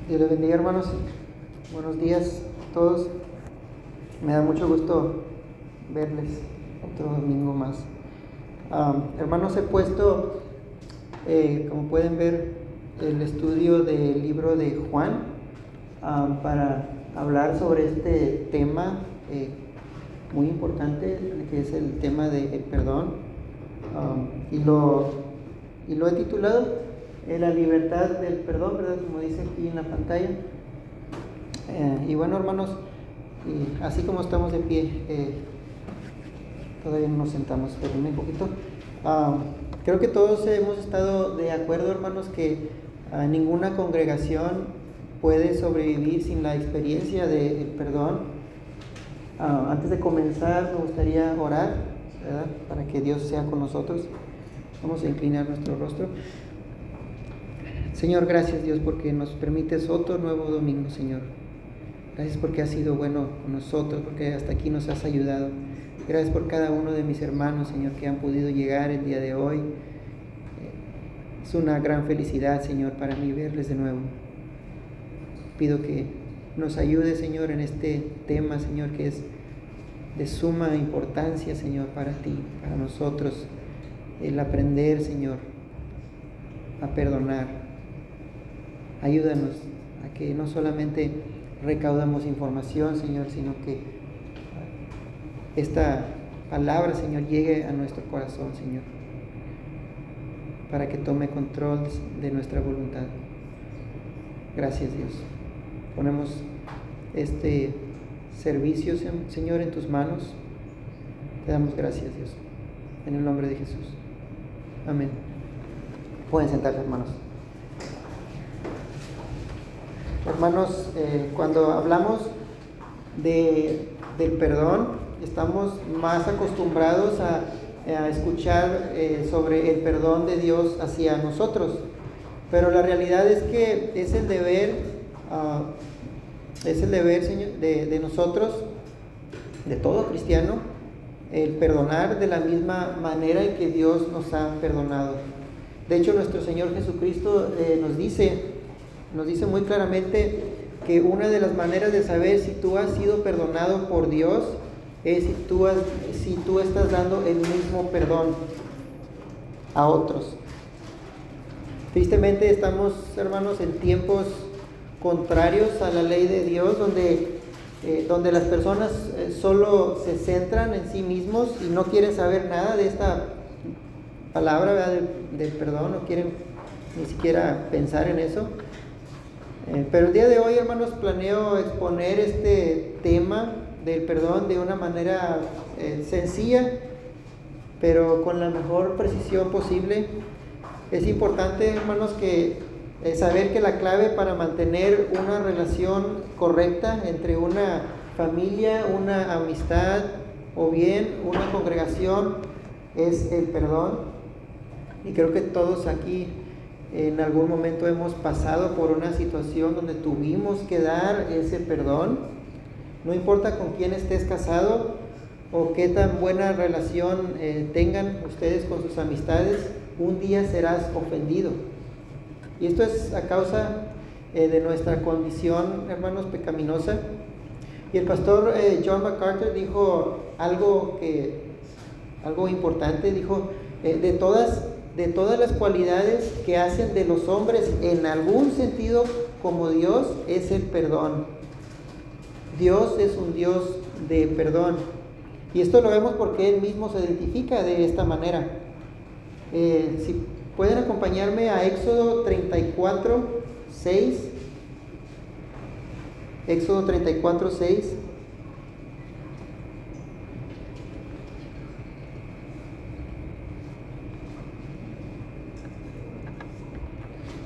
Dios les bendiga, hermanos. Buenos días a todos. Me da mucho gusto verles otro domingo más. Hermanos, he puesto, como pueden ver, el estudio del libro de Juan para hablar sobre este tema muy importante, que es el tema del perdón. Y lo he titulado la libertad del perdón, ¿verdad? Como dice aquí en la pantalla. Y bueno, hermanos, así como estamos de pie, todavía no nos sentamos, pero un poquito. Creo que todos hemos estado de acuerdo, hermanos, que ninguna congregación puede sobrevivir sin la experiencia del perdón. Antes de comenzar, me gustaría orar, ¿verdad? Para que Dios sea con nosotros. Vamos a inclinar nuestro rostro. Señor, gracias, Dios, porque nos permites otro nuevo domingo, Señor. Gracias porque has sido bueno con nosotros, porque hasta aquí nos has ayudado. Gracias por cada uno de mis hermanos, Señor, que han podido llegar el día de hoy. Es una gran felicidad, Señor, para mí verles de nuevo. Pido que nos ayude, Señor, en este tema, Señor, que es de suma importancia, Señor, para ti, para nosotros. El aprender, Señor, a perdonar. Ayúdanos a que no solamente recaudamos información, Señor, sino que esta palabra, Señor, llegue a nuestro corazón, Señor, para que tome control de nuestra voluntad. Gracias, Dios. Ponemos este servicio, Señor, en tus manos. Te damos gracias, Dios, en el nombre de Jesús. Amén. Pueden sentarse, hermanos. Hermanos, cuando hablamos del perdón, estamos más acostumbrados a escuchar sobre el perdón de Dios hacia nosotros, pero la realidad es que es el deber, Señor, de nosotros, de todo cristiano, el perdonar de la misma manera en que Dios nos ha perdonado. De hecho, nuestro Señor Jesucristo nos dice muy claramente que una de las maneras de saber si tú has sido perdonado por Dios es si tú estás dando el mismo perdón a otros. Tristemente estamos, hermanos, en tiempos contrarios a la ley de Dios, donde las personas solo se centran en sí mismos y no quieren saber nada de esta palabra, ¿verdad? del perdón, no quieren ni siquiera pensar en eso. Pero el día de hoy, hermanos, planeo exponer este tema del perdón de una manera sencilla, pero con la mejor precisión posible. Es importante, hermanos, que saber que la clave para mantener una relación correcta entre una familia, una amistad o bien una congregación es el perdón. Y creo que todos aquí en algún momento hemos pasado por una situación donde tuvimos que dar ese perdón. No importa con quién estés casado o qué tan buena relación tengan ustedes con sus amistades, un día serás ofendido. Y esto es a causa de nuestra condición, hermanos, pecaminosa. Y el pastor John MacArthur dijo algo importante. Dijo, de todas las cualidades que hacen de los hombres en algún sentido como Dios, es el perdón. Dios es un Dios de perdón. Y esto lo vemos porque Él mismo se identifica de esta manera. Si pueden acompañarme a Éxodo 34:6. Éxodo 34:6.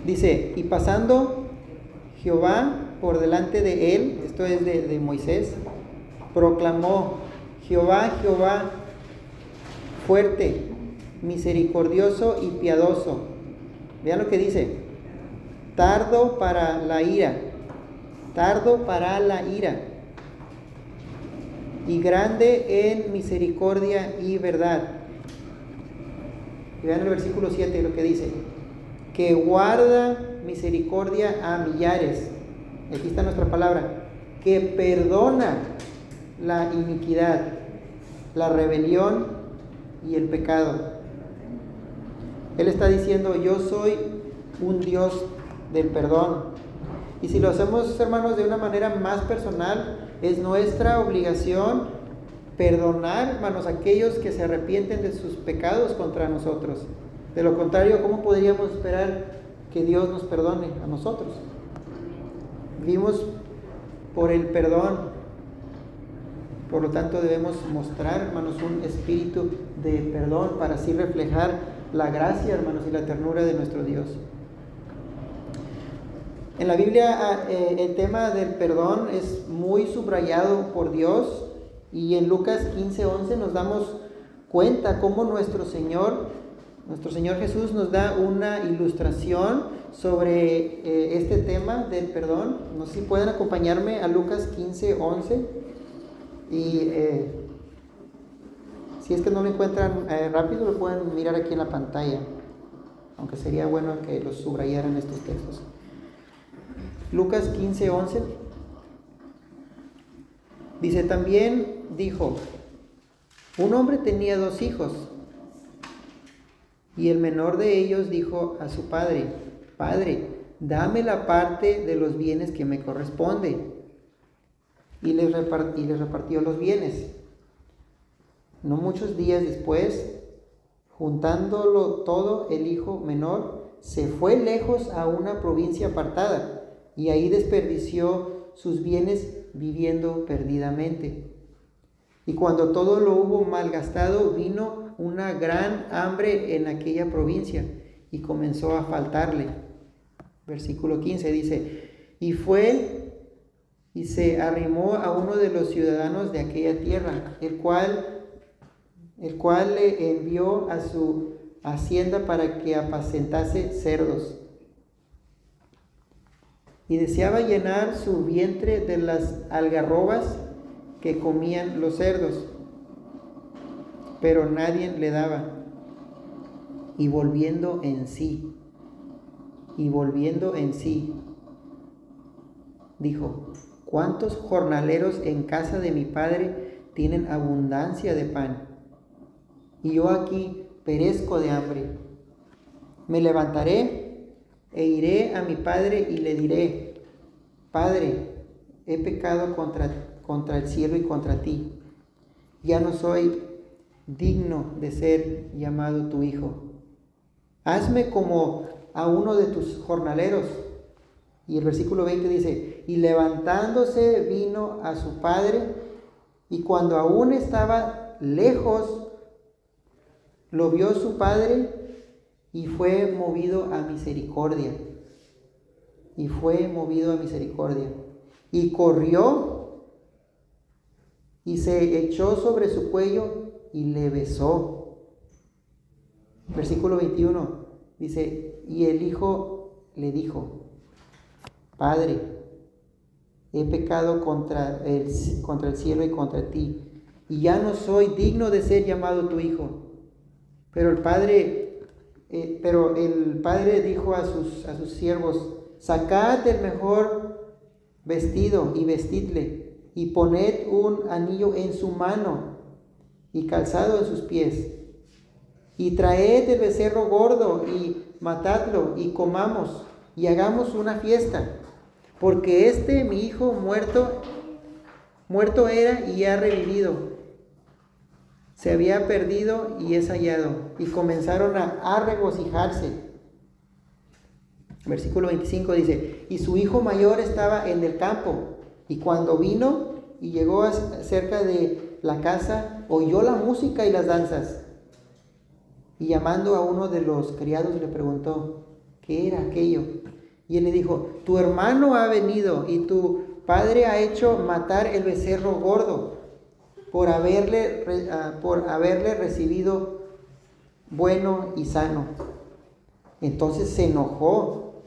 Dice, y pasando Jehová por delante de él, esto es de Moisés, proclamó, Jehová, Jehová, fuerte, misericordioso y piadoso. Vean lo que dice, tardo para la ira, y grande en misericordia y verdad. Y vean el versículo 7, lo que dice, que guarda misericordia a millares, aquí está nuestra palabra, que perdona la iniquidad, la rebelión y el pecado. Él está diciendo, yo soy un Dios del perdón. Y si lo hacemos, hermanos, de una manera más personal, es nuestra obligación perdonar, hermanos, a aquellos que se arrepienten de sus pecados contra nosotros. De lo contrario, ¿cómo podríamos esperar que Dios nos perdone a nosotros? Vivimos por el perdón. Por lo tanto, debemos mostrar, hermanos, un espíritu de perdón para así reflejar la gracia, hermanos, y la ternura de nuestro Dios. En la Biblia el tema del perdón es muy subrayado por Dios, y en Lucas 15:11 nos damos cuenta cómo nuestro Señor Jesús nos da una ilustración sobre este tema del perdón. No sé si pueden acompañarme a Lucas 15:11, y si es que no lo encuentran rápido, lo pueden mirar aquí en la pantalla, aunque sería bueno que los subrayaran estos textos. Lucas 15:11 dice, también dijo, un hombre tenía 2 hijos, y el menor de ellos dijo a su padre, Padre, dame la parte de los bienes que me corresponde. Y les repartió los bienes. No muchos días después, juntándolo todo, el hijo menor se fue lejos a una provincia apartada, y ahí desperdició sus bienes viviendo perdidamente. Y cuando todo lo hubo malgastado, vino una gran hambre en aquella provincia, y comenzó a faltarle. Versículo 15 dice, y fue y se arrimó a uno de los ciudadanos de aquella tierra, el cual le envió a su hacienda para que apacentase cerdos. Y deseaba llenar su vientre de las algarrobas que comían los cerdos, pero nadie le daba. Y volviendo en sí, dijo, ¿cuántos jornaleros en casa de mi padre tienen abundancia de pan? Y yo aquí perezco de hambre. Me levantaré e iré a mi padre y le diré, Padre, he pecado contra el cielo y contra ti. Ya no soy digno de ser llamado tu hijo. Hazme como a uno de tus jornaleros. Y el versículo 20 dice, y levantándose vino a su padre, y cuando aún estaba lejos, lo vio su padre, y fue movido a misericordia. Y corrió, y se echó sobre su cuello, y le besó. Versículo 21 dice, y el hijo le dijo, Padre, he pecado contra el cielo y contra ti, y ya no soy digno de ser llamado tu hijo. Pero el padre dijo a sus siervos, sacad el mejor vestido y vestidle, y poned un anillo en su mano y calzado en sus pies, y traed el becerro gordo y matadlo, y comamos y hagamos una fiesta, porque mi hijo muerto era y ha revivido, se había perdido y es hallado. Y comenzaron a regocijarse. Versículo 25 dice, y su hijo mayor estaba en el campo, y cuando vino y llegó cerca de la casa, oyó la música y las danzas. Y llamando a uno de los criados le preguntó, ¿qué era aquello? Y él le dijo, tu hermano ha venido y tu padre ha hecho matar el becerro gordo por haberle recibido bueno y sano. Entonces se enojó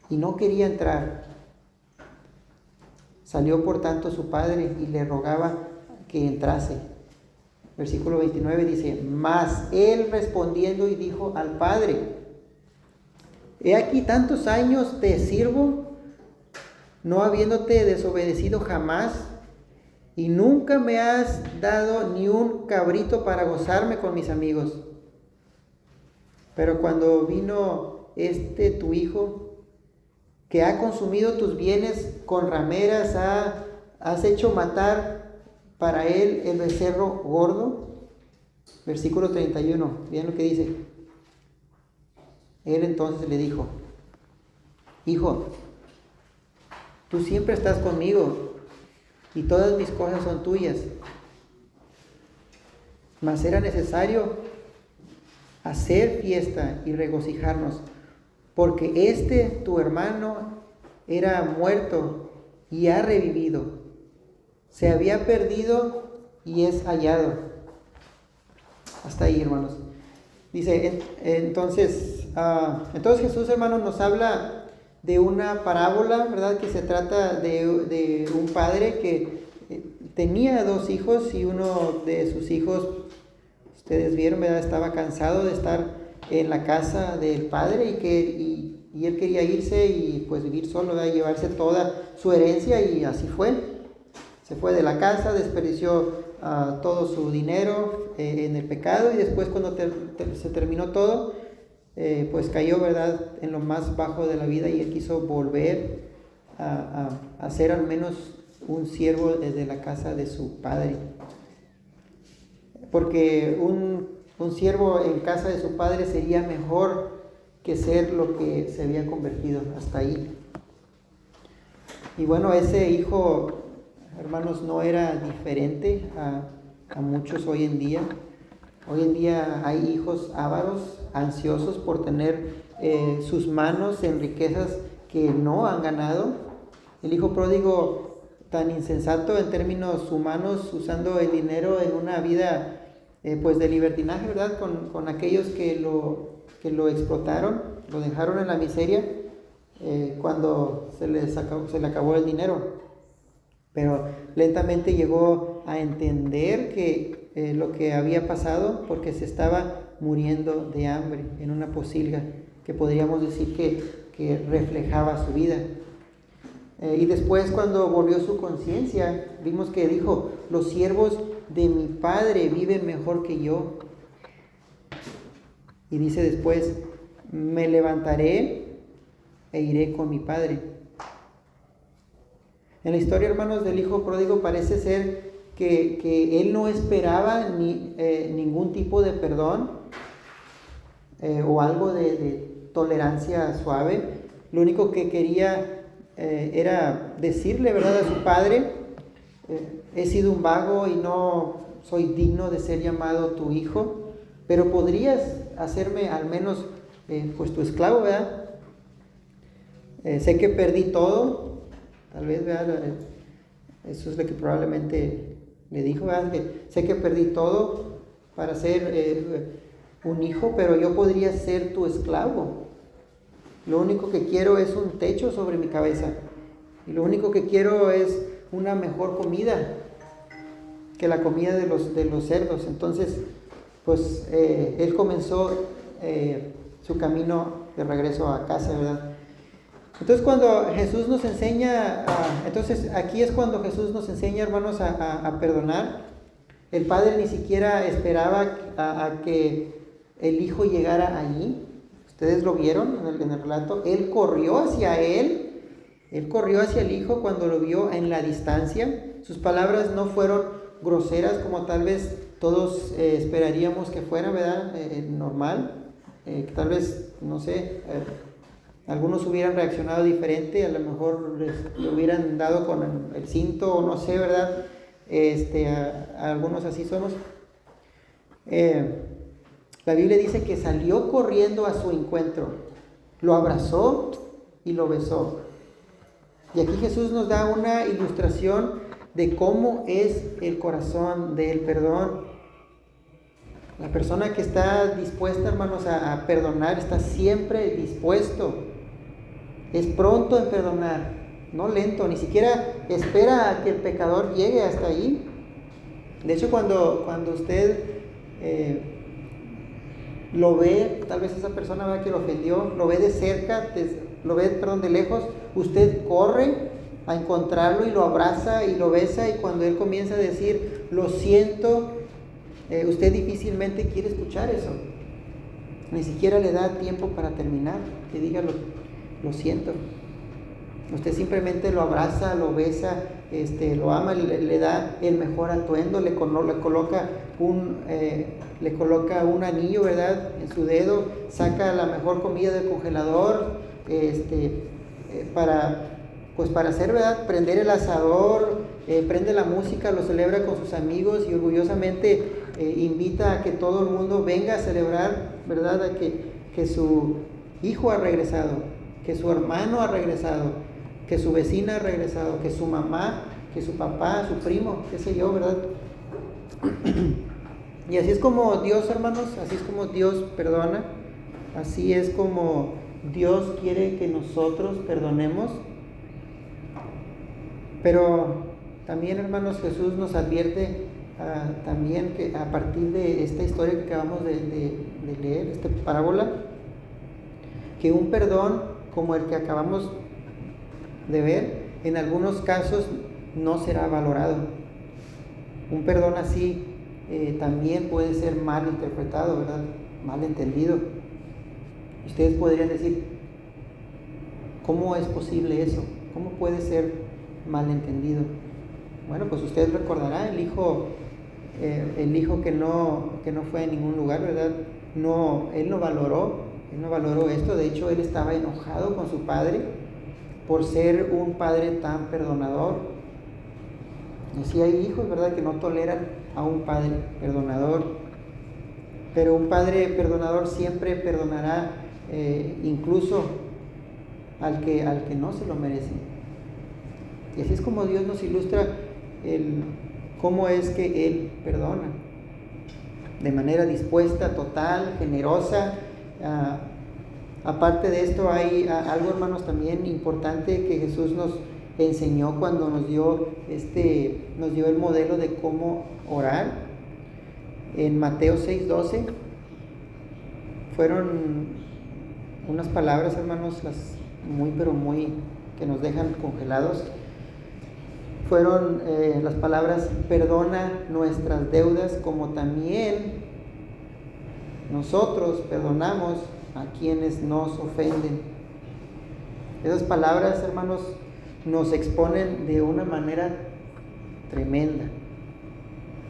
y no quería entrar. Salió por tanto su padre y le rogaba que entrase. Versículo 29 dice, mas él respondiendo y dijo al padre, he aquí tantos años te sirvo no habiéndote desobedecido jamás, y nunca me has dado ni un cabrito para gozarme con mis amigos. Pero cuando vino tu hijo, que ha consumido tus bienes con rameras, has hecho matar para él el becerro gordo. Versículo 31, vean lo que dice. Él entonces le dijo: Hijo, tú siempre estás conmigo y todas mis cosas son tuyas. Mas era necesario hacer fiesta y regocijarnos, porque tu hermano era muerto y ha revivido, se había perdido y es hallado. Hasta ahí, hermanos. Dice, entonces Jesús, hermanos, nos habla de una parábola, ¿verdad? Que se trata de un padre que tenía 2 hijos, y uno de sus hijos, ustedes vieron, ¿verdad?, estaba cansado de estar en la casa del padre, y él quería irse y pues vivir solo, ¿verdad?, llevarse toda su herencia, y así fue. Se fue de la casa, desperdició todo su dinero en el pecado, y después cuando se terminó todo, pues cayó, ¿verdad?, en lo más bajo de la vida, y él quiso volver a ser al menos un siervo desde la casa de su padre. Porque un siervo en casa de su padre sería mejor que ser lo que se había convertido. Hasta ahí. Y bueno, ese hijo, hermanos, no era diferente a muchos hoy en día. Hoy en día hay hijos ávaros, ansiosos por tener sus manos en riquezas que no han ganado. El hijo pródigo, tan insensato en términos humanos, usando el dinero en una vida pues de libertinaje, ¿verdad?, con aquellos que lo explotaron, lo dejaron en la miseria cuando se le acabó el dinero. Pero lentamente llegó a entender que lo que había pasado, porque se estaba muriendo de hambre en una pocilga que podríamos decir que reflejaba su vida. Y después, cuando volvió su conciencia, vimos que dijo: los siervos de mi padre viven mejor que yo. Y dice después: me levantaré e iré con mi padre. En la historia, hermanos, del hijo pródigo, parece ser que él no esperaba ningún tipo de perdón o algo de tolerancia suave. Lo único que quería era decirle, ¿verdad?, a su padre: he sido un vago y no soy digno de ser llamado tu hijo, pero podrías hacerme al menos pues tu esclavo, ¿verdad? Sé que perdí todo. Tal vez, ¿verdad?, eso es lo que probablemente le dijo, ¿verdad?, que sé que perdí todo para ser un hijo, pero yo podría ser tu esclavo. Lo único que quiero es un techo sobre mi cabeza, y lo único que quiero es una mejor comida que la comida de los cerdos. Entonces, pues él comenzó su camino de regreso a casa, ¿verdad? Entonces, cuando Jesús nos enseña, aquí es cuando Jesús nos enseña, hermanos, a perdonar. El padre ni siquiera esperaba a que el hijo llegara allí. Ustedes lo vieron en el relato. Él corrió hacia el hijo cuando lo vio en la distancia. Sus palabras no fueron groseras como tal vez todos esperaríamos que fueran, ¿verdad? Normal. Tal vez, no sé, algunos hubieran reaccionado diferente, a lo mejor le hubieran dado con el cinto, o no sé, ¿verdad? A algunos así somos. La Biblia dice que salió corriendo a su encuentro, lo abrazó y lo besó. Y aquí Jesús nos da una ilustración de cómo es el corazón del perdón. La persona que está dispuesta, hermanos, a perdonar, está siempre dispuesto. Es pronto en perdonar, no lento, ni siquiera espera a que el pecador llegue hasta ahí. De hecho, cuando usted lo ve, tal vez esa persona, ¿verdad?, que lo ofendió, lo ve de cerca, lo ve, de lejos, usted corre a encontrarlo y lo abraza y lo besa, y cuando él comienza a decir, lo siento, usted difícilmente quiere escuchar eso. Ni siquiera le da tiempo para terminar, que diga lo siento. Usted simplemente lo abraza, lo besa, lo ama, le da el mejor atuendo, le coloca un anillo, ¿verdad?, en su dedo, saca la mejor comida del congelador, para hacer, ¿verdad?, prender el asador, prende la música, lo celebra con sus amigos y orgullosamente invita a que todo el mundo venga a celebrar, ¿verdad?, a que su hijo ha regresado, que su hermano ha regresado, que su vecina ha regresado, que su mamá, que su papá, su primo, qué sé yo, ¿verdad? Y así es como Dios, hermanos, así es como Dios perdona, así es como Dios quiere que nosotros perdonemos. Pero también, hermanos, Jesús nos advierte también que a partir de esta historia que acabamos de leer, esta parábola, que un perdón como el que acabamos de ver, en algunos casos no será valorado. Un perdón así también puede ser mal interpretado, ¿verdad?, mal entendido. Ustedes podrían decir, ¿cómo es posible eso? ¿Cómo puede ser mal entendido? Bueno, pues usted recordará el hijo que no fue a ningún lugar, ¿verdad? Él no valoró esto. De hecho, él estaba enojado con su padre por ser un padre tan perdonador. Y sí hay hijos, ¿verdad?, que no toleran a un padre perdonador, pero un padre perdonador siempre perdonará, incluso al que no se lo merece. Y así es como Dios nos ilustra cómo es que Él perdona, de manera dispuesta, total, generosa. Aparte de esto hay algo, hermanos, también importante que Jesús nos enseñó cuando nos dio el modelo de cómo orar. En Mateo 6:12 fueron unas palabras, hermanos, muy que nos dejan congelados. Fueron las palabras: perdona nuestras deudas como también nosotros perdonamos a quienes nos ofenden. Esas palabras, hermanos, nos exponen de una manera tremenda.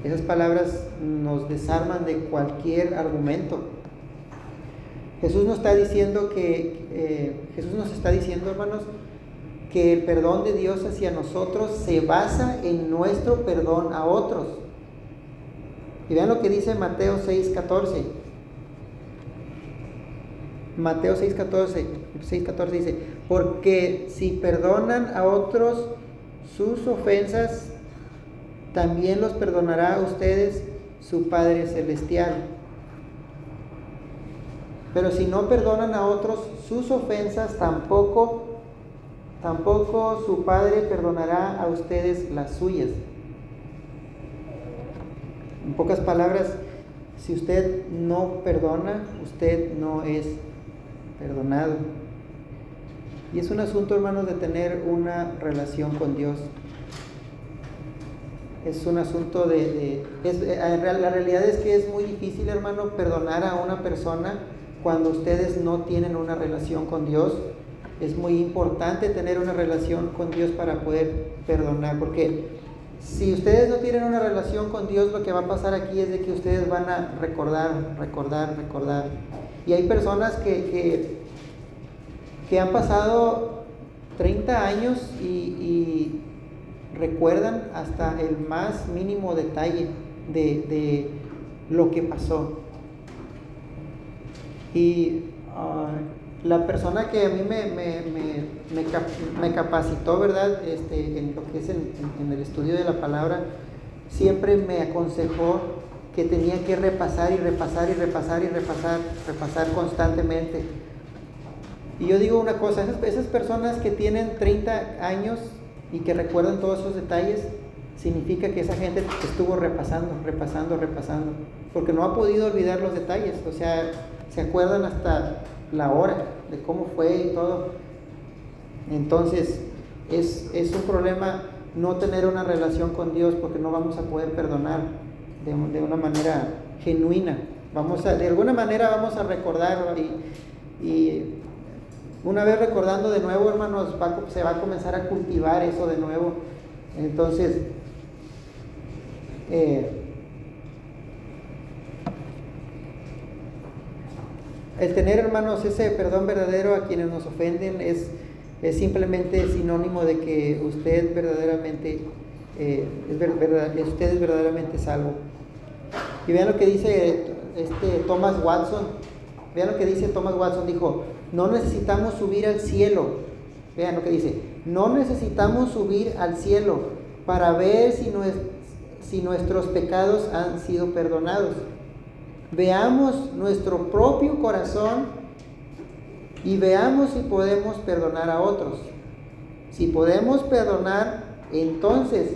Esas palabras nos desarman de cualquier argumento. Jesús nos está diciendo, hermanos, que el perdón de Dios hacia nosotros se basa en nuestro perdón a otros. Y vean lo que dice Mateo 6:14. Mateo 6:14 dice: porque si perdonan a otros sus ofensas, también los perdonará a ustedes su Padre Celestial. Pero si no perdonan a otros sus ofensas, tampoco su Padre perdonará a ustedes las suyas. En pocas palabras, si usted no perdona, usted no es perdonado. Y es un asunto, hermanos, de tener una relación con Dios. Es un asunto la realidad es que es muy difícil, hermano, perdonar a una persona cuando ustedes no tienen una relación con Dios. Es muy importante tener una relación con Dios para poder perdonar, porque si ustedes no tienen una relación con Dios, lo que va a pasar aquí es de que ustedes van a recordar. Y hay personas que han pasado 30 años y recuerdan hasta el más mínimo detalle de lo que pasó. Y la persona que a mí me capacitó, ¿verdad?, en lo que es en el estudio de la palabra, siempre me aconsejó que tenía que repasar constantemente. Y yo digo una cosa: esas personas que tienen 30 años y que recuerdan todos esos detalles, significa que esa gente estuvo repasando, porque no ha podido olvidar los detalles. O sea, se acuerdan hasta la hora de cómo fue y todo. Entonces, es un problema no tener una relación con Dios, porque no vamos a poder perdonar de una manera genuina. De alguna manera vamos a recordar, y una vez recordando de nuevo, hermanos, se va a comenzar a cultivar eso de nuevo. Entonces, el tener, hermanos, ese perdón verdadero a quienes nos ofenden es simplemente sinónimo de que usted verdaderamente usted es verdaderamente salvo. Y vean lo que dice Thomas Watson. Vean lo que dice Thomas Watson. Dijo: no necesitamos subir al cielo. Vean lo que dice: no necesitamos subir al cielo para ver si nuestros pecados han sido perdonados. Veamos nuestro propio corazón y veamos si podemos perdonar a otros. Si podemos perdonar, entonces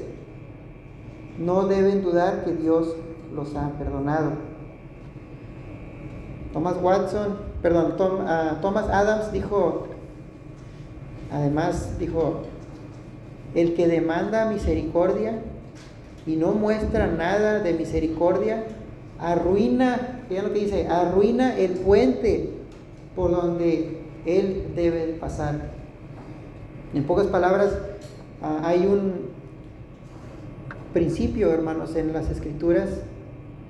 no deben dudar que Dios los ha perdonado. Thomas Adams dijo, el que demanda misericordia y no muestra nada de misericordia, vean lo que dice, arruina el puente por donde él debe pasar. En pocas palabras, hay un principio, hermanos, en las Escrituras.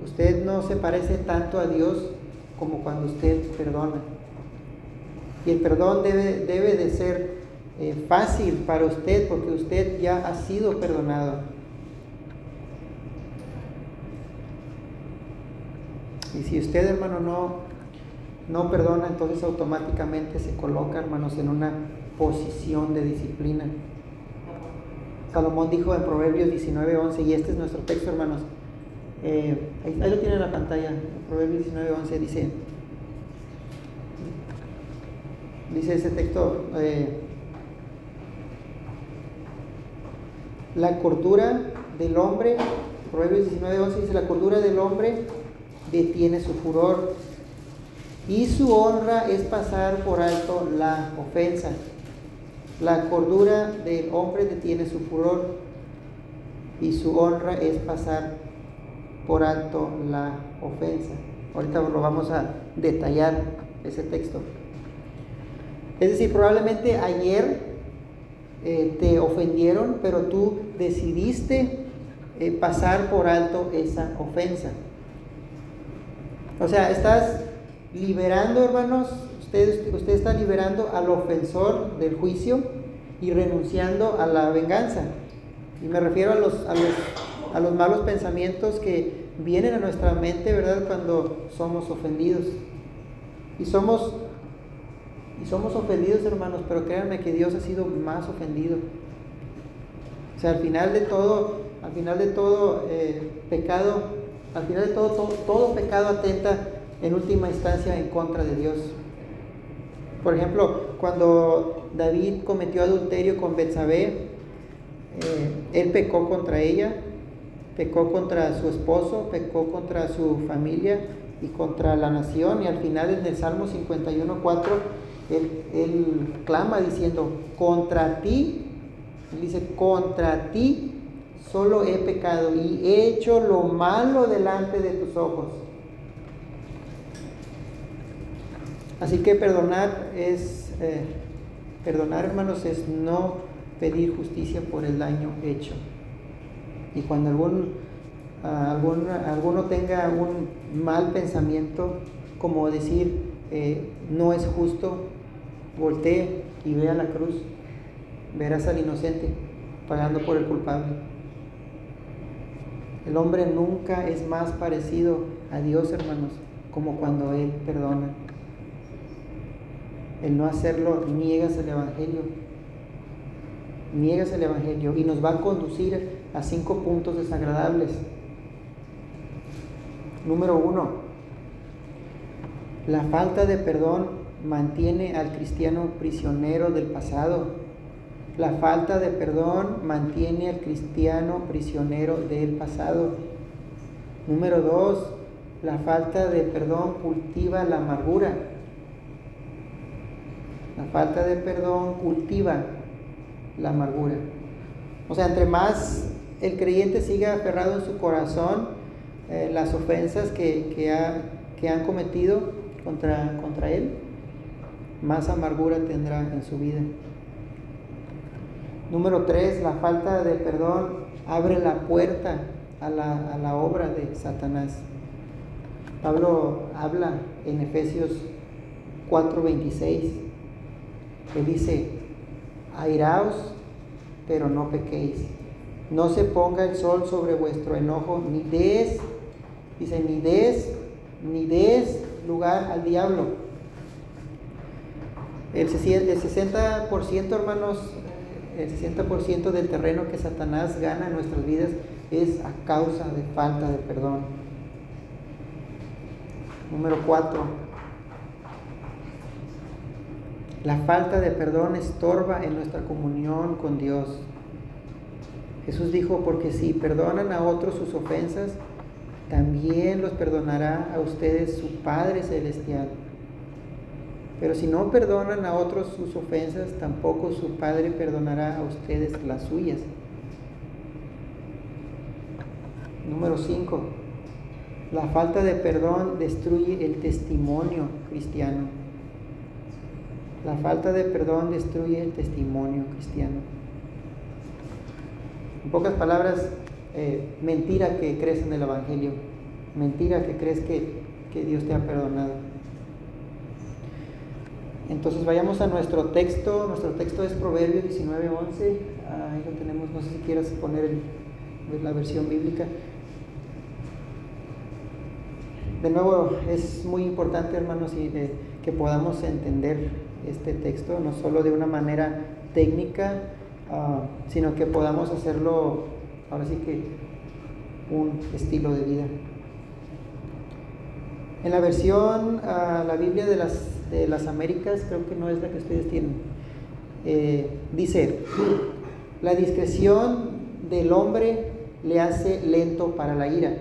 Usted no se parece tanto a Dios como cuando usted perdona. Y el perdón debe de ser fácil para usted, porque usted ya ha sido perdonado. Y si usted, hermano, no perdona, entonces automáticamente se coloca, hermanos, en una posición de disciplina. Salomón dijo en Proverbios 19:11, y este es nuestro texto, hermanos. Ahí lo tiene en la pantalla. Proverbios 19:11 dice ese texto: la cordura del hombre, Proverbios 19:11 dice: la cordura del hombre detiene su furor, y su honra es pasar por alto la ofensa. La cordura del hombre detiene su furor, y su honra es pasar por alto la ofensa. Ahorita lo vamos a detallar, ese texto. Es decir, probablemente ayer te ofendieron, pero tú decidiste pasar por alto esa ofensa. O sea, estás liberando, hermanos, usted está liberando al ofensor del juicio y renunciando a la venganza. Y me refiero a los malos pensamientos que vienen a nuestra mente, ¿verdad?, cuando somos ofendidos. Y somos ofendidos, hermanos, pero créanme que Dios ha sido más ofendido. O sea, al final de todo pecado, todo pecado atenta en última instancia en contra de Dios. Por ejemplo, cuando David cometió adulterio con Betsabé, él pecó contra ella, pecó contra su esposo, pecó contra su familia y contra la nación. Y al final, en el Salmo 51:4, él clama diciendo: contra ti, él dice, contra ti solo he pecado y he hecho lo malo delante de tus ojos. Así que perdonar, hermanos, es no pedir justicia por el daño hecho. Y cuando alguno tenga un mal pensamiento, como decir, no es justo, voltee y vea la cruz. Verás al inocente pagando por el culpable. El hombre nunca es más parecido a Dios, hermanos, como cuando Él perdona. El no hacerlo niegas el Evangelio. Niegas el Evangelio y nos va a conducir a 5 puntos desagradables. Número 1. La falta de perdón mantiene al cristiano prisionero del pasado. La falta de perdón mantiene al cristiano prisionero del pasado. Número 2. La falta de perdón cultiva la amargura. La falta de perdón cultiva la amargura. O sea, entre más el creyente siga aferrado en su corazón las ofensas que han cometido contra él, más amargura tendrá en su vida. Número 3, la falta de perdón abre la puerta a la obra de Satanás. Pablo habla en Efesios 4:26, él dice: airaos, pero no pequéis, no se ponga el sol sobre vuestro enojo, ni des lugar al diablo. El 60%, hermanos, el 60% del terreno que Satanás gana en nuestras vidas es a causa de falta de perdón. Número 4, la falta de perdón estorba en nuestra comunión con Dios. Jesús dijo: porque si perdonan a otros sus ofensas, también los perdonará a ustedes su Padre Celestial. Pero si no perdonan a otros sus ofensas, tampoco su Padre perdonará a ustedes las suyas. Número 5. La falta de perdón destruye el testimonio cristiano. La falta de perdón destruye el testimonio cristiano. En pocas palabras, mentira que crees en el Evangelio. Mentira que crees que Dios te ha perdonado. Entonces vayamos a nuestro texto. Nuestro texto es Proverbios 19:11. Ahí lo tenemos. No sé si quieras poner la versión bíblica. De nuevo, es muy importante, hermanos, que podamos entender este texto, no solo de una manera técnica, sino que podamos hacerlo, ahora sí que, un estilo de vida. En la versión, la Biblia de las Américas, creo que no es la que ustedes tienen, dice: la discreción del hombre le hace lento para la ira,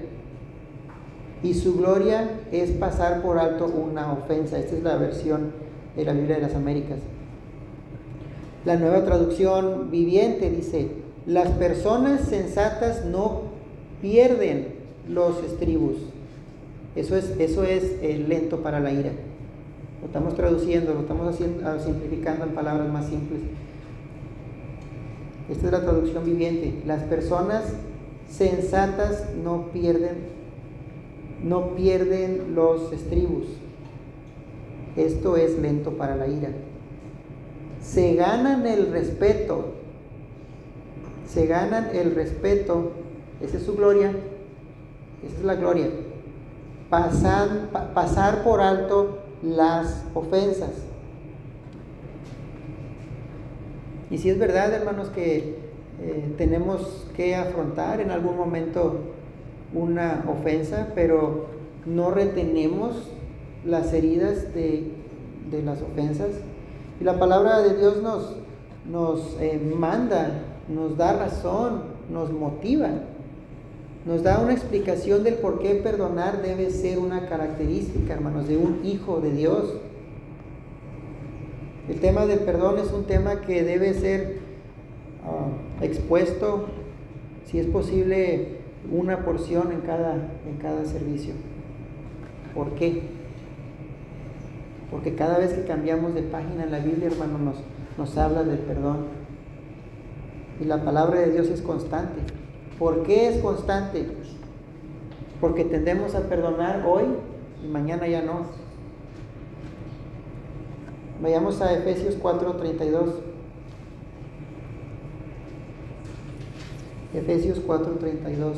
y su gloria es pasar por alto una ofensa. Esta es la versión de la Biblia de las Américas. La Nueva Traducción Viviente dice: las personas sensatas no pierden los estribos. Eso es lento para la ira. Lo estamos traduciendo, lo estamos simplificando en palabras más simples. Esta es la traducción viviente. Las personas sensatas no pierden los estribos. Esto es lento para la ira. Se ganan el respeto. Esa es su gloria. Esa es la gloria. Pasar por alto las ofensas. Y si es verdad, hermanos, que tenemos que afrontar en algún momento una ofensa, pero no retenemos las heridas de las ofensas. Y la palabra de Dios nos manda, nos da razón, nos motiva, nos da una explicación del por qué perdonar debe ser una característica, hermanos, de un hijo de Dios. El tema del perdón es un tema que debe ser expuesto, si es posible, una porción en cada servicio. ¿Por qué? Porque cada vez que cambiamos de página en la Biblia, hermano, nos habla del perdón. Y la palabra de Dios es constante. ¿Por qué es constante? Porque tendemos a perdonar hoy y mañana ya no. Vayamos a Efesios 4:32. Efesios 4:32.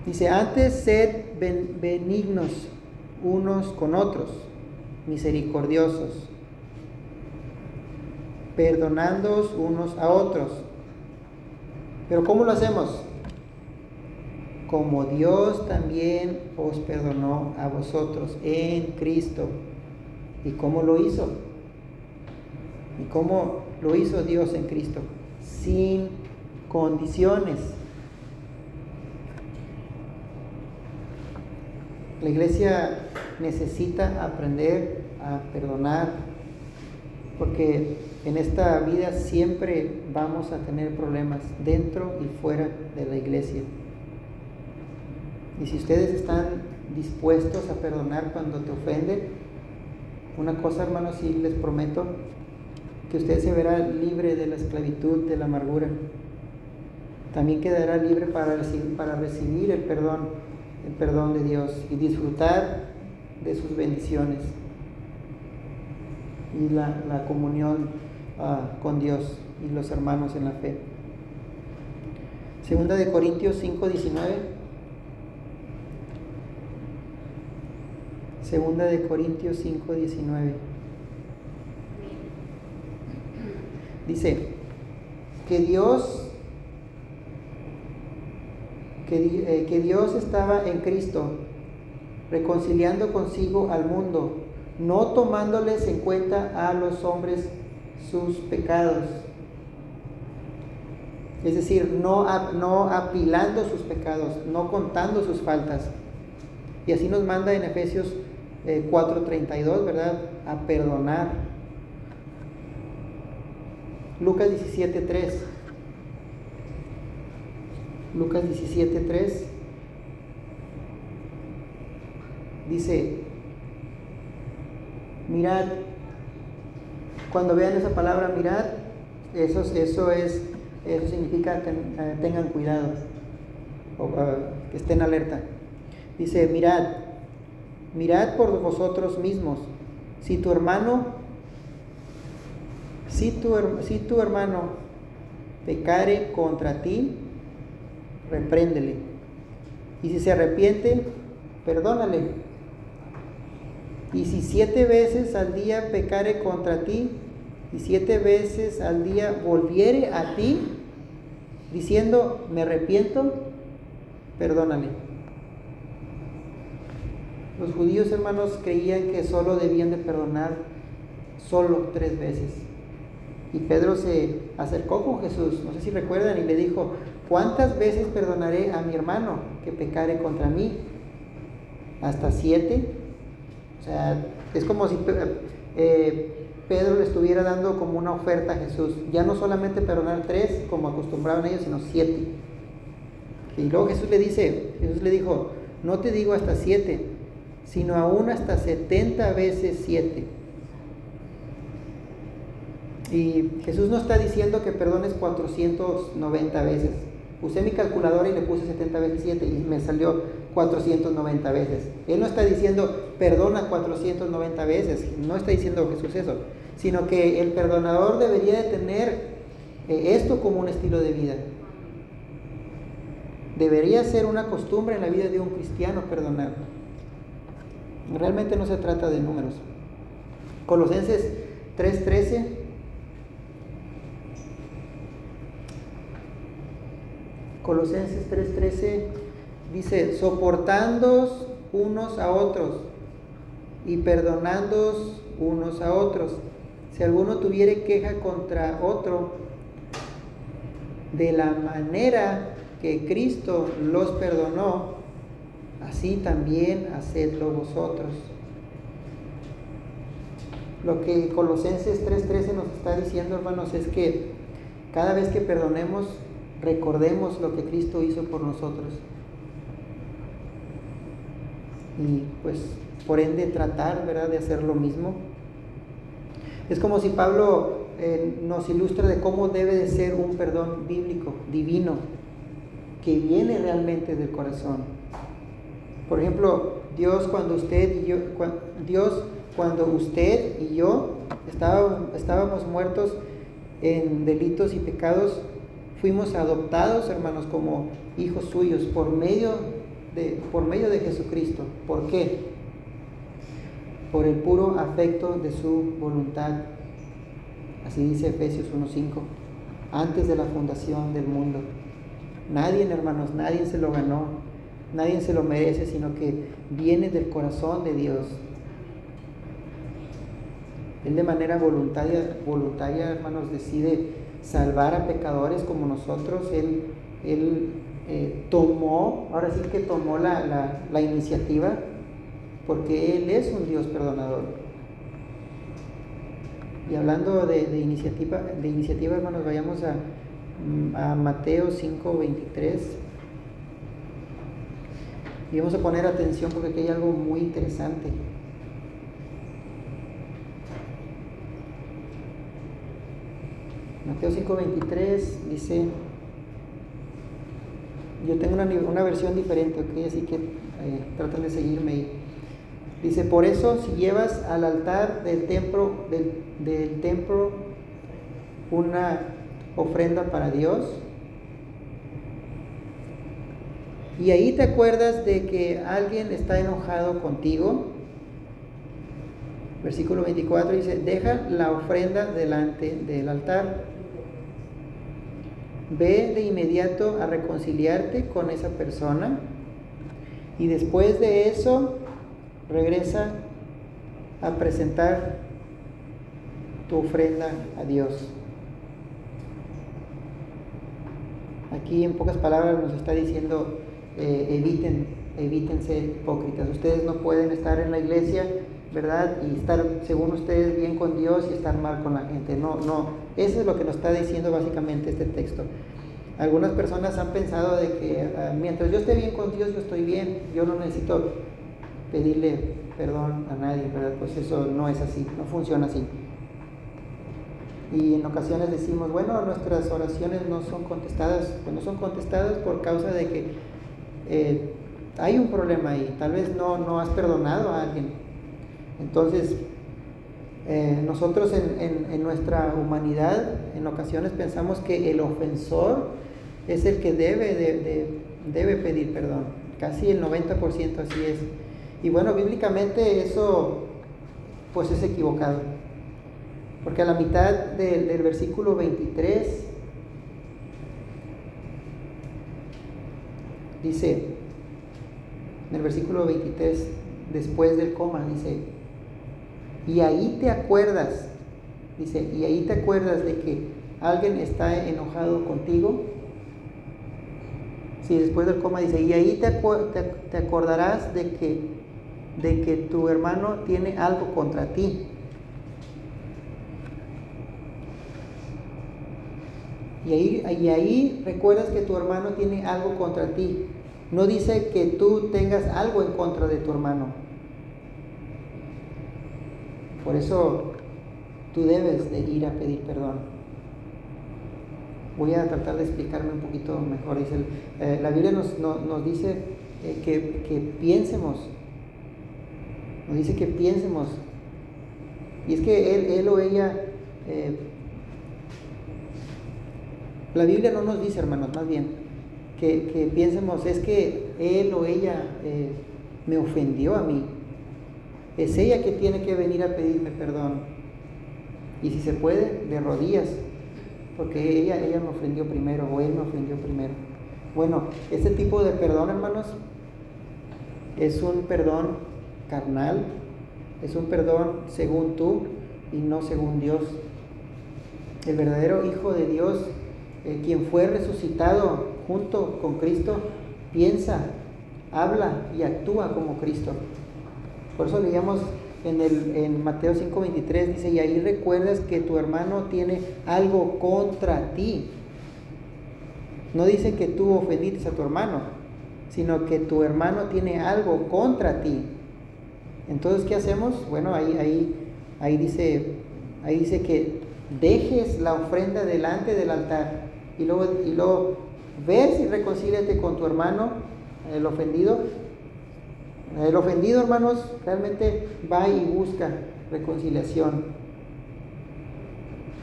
Dice: antes sed benignos unos con otros, misericordiosos, perdonándoos unos a otros. ¿Pero cómo lo hacemos? Como Dios también os perdonó a vosotros en Cristo. ¿Y cómo lo hizo? ¿Y cómo lo hizo Dios en Cristo? Sin condiciones. La iglesia necesita aprender a perdonar, porque en esta vida siempre vamos a tener problemas dentro y fuera de la iglesia. Y si ustedes están dispuestos a perdonar cuando te ofenden, una cosa, hermanos, sí les prometo, que usted se verá libre de la esclavitud, de la amargura. También quedará libre para recibir el perdón de Dios y disfrutar de sus bendiciones y la comunión con Dios y los hermanos en la fe. Segunda de Corintios 5:19. Segunda de Corintios 5:19. Dice que Dios estaba en Cristo, reconciliando consigo al mundo, no tomándoles en cuenta a los hombres sus pecados. Es decir, no apilando sus pecados, no contando sus faltas. Y así nos manda en Efesios 4:32, ¿verdad? A perdonar. Lucas 17:3. Lucas 17:3 dice, mirad, cuando vean esa palabra mirad, eso significa tengan cuidado, o que estén alerta. Dice, mirad por vosotros mismos, si tu hermano pecare contra ti, repréndele, y si se arrepiente, perdónale. Y si 7 veces al día pecare contra ti, y 7 veces al día volviere a ti, diciendo, me arrepiento, perdónale. Los judíos, hermanos, creían que solo debían de perdonar solo 3 veces. Y Pedro se acercó con Jesús, no sé si recuerdan, y le dijo, ¿cuántas veces perdonaré a mi hermano que pecare contra mí? ¿Hasta 7? O sea, es como si Pedro le estuviera dando como una oferta a Jesús. Ya no solamente perdonar 3, como acostumbraban ellos, sino 7. Y luego Jesús le dijo, no te digo hasta 7, sino aún hasta 70 veces 7. Y Jesús no está diciendo que perdones 490 veces. Usé mi calculadora y le puse 70 veces 7 y me salió 490 veces. Él no está diciendo perdona 490 veces. No está diciendo Jesús eso, sino que el perdonador debería de tener esto como un estilo de vida. Debería ser una costumbre en la vida de un cristiano perdonar. Realmente no se trata de números. Colosenses 3:13. Colosenses 3:13 dice, soportándoos unos a otros y perdonándoos unos a otros. Si alguno tuviere queja contra otro, de la manera que Cristo los perdonó, así también hacedlo vosotros. Lo que Colosenses 3:13 nos está diciendo, hermanos, es que cada vez que perdonemos, recordemos lo que Cristo hizo por nosotros. Y pues, por ende, tratar, ¿verdad?, de hacer lo mismo. Es como si Pablo nos ilustra de cómo debe de ser un perdón bíblico, divino, que viene realmente del corazón. Por ejemplo, Dios cuando usted y yo estábamos muertos en delitos y pecados, fuimos adoptados, hermanos, como hijos suyos por medio de Jesucristo. ¿Por qué? Por el puro afecto de su voluntad. Así dice Efesios 1:5. Antes de la fundación del mundo. Nadie, hermanos, nadie se lo ganó, nadie se lo merece, sino que viene del corazón de Dios. Él de manera voluntaria, hermanos, decide salvar a pecadores como nosotros. Él tomó la iniciativa porque Él es un Dios perdonador. Y hablando de iniciativa, hermanos, vayamos a Mateo 5:23. Y vamos a poner atención porque aquí hay algo muy interesante. Mateo 5:23 dice, yo tengo una versión diferente, ¿ok? Así que traten de seguirme ahí. Dice, por eso si llevas al altar del templo una ofrenda para Dios, y ahí te acuerdas de que alguien está enojado contigo, versículo 24 dice, deja la ofrenda delante del altar, ve de inmediato a reconciliarte con esa persona, y después de eso regresa a presentar tu ofrenda a Dios. Aquí en pocas palabras nos está diciendo, eviten ser hipócritas. Ustedes no pueden estar en la iglesia, ¿verdad? Y estar, según ustedes, bien con Dios y estar mal con la gente. No, eso es lo que nos está diciendo básicamente este texto. Algunas personas han pensado de que mientras yo esté bien con Dios, yo estoy bien, yo no necesito pedirle perdón a nadie, ¿verdad? Pues eso no es así, no funciona así. Y en ocasiones decimos, bueno, nuestras oraciones no son contestadas, pues no son contestadas por causa de que hay un problema ahí, tal vez no has perdonado a alguien. Entonces, nosotros en nuestra humanidad, en ocasiones pensamos que el ofensor es el que debe pedir perdón, casi el 90% así es. Y bueno, bíblicamente eso pues es equivocado, porque a la mitad del versículo 23 dice, en el versículo 23, después del coma, dice, y ahí te acuerdas, dice, y ahí te acuerdas de que alguien está enojado contigo. Sí, después del coma dice, y ahí te acordarás de que tu hermano tiene algo contra ti. Y ahí recuerdas que tu hermano tiene algo contra ti. No dice que tú tengas algo en contra de tu hermano. Por eso tú debes de ir a pedir perdón. Voy a tratar de explicarme un poquito mejor. Dice, la Biblia nos dice que piensemos. Nos dice que piensemos. Y es que él o ella... la Biblia no nos dice, hermanos, más bien, que piensemos, es que él o ella me ofendió a mí. Es ella que tiene que venir a pedirme perdón. Y si se puede, de rodillas, porque ella me ofendió primero, o él me ofendió primero. Bueno, este tipo de perdón, hermanos, es un perdón carnal, es un perdón según tú y no según Dios. El verdadero Hijo de Dios, quien fue resucitado junto con Cristo, piensa, habla y actúa como Cristo. Por eso leíamos en Mateo 5:23, dice, y ahí recuerdas que tu hermano tiene algo contra ti. No dice que tú ofendiste a tu hermano, sino que tu hermano tiene algo contra ti. Entonces, ¿qué hacemos? Bueno, ahí dice que dejes la ofrenda delante del altar y luego ves y reconcíliate con tu hermano, el ofendido. El ofendido, hermanos, realmente va y busca reconciliación.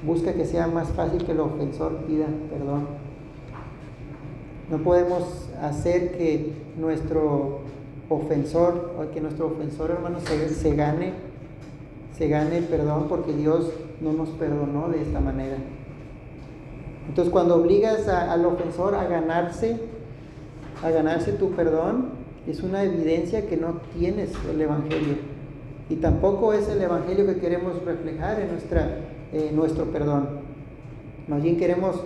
Busca que sea más fácil que el ofensor pida perdón. No podemos hacer que nuestro ofensor, hermanos, se gane el perdón, porque Dios no nos perdonó de esta manera. Entonces, cuando obligas al ofensor a ganarse tu perdón, es una evidencia que no tienes el Evangelio, y tampoco es el Evangelio que queremos reflejar en nuestro perdón. Más bien queremos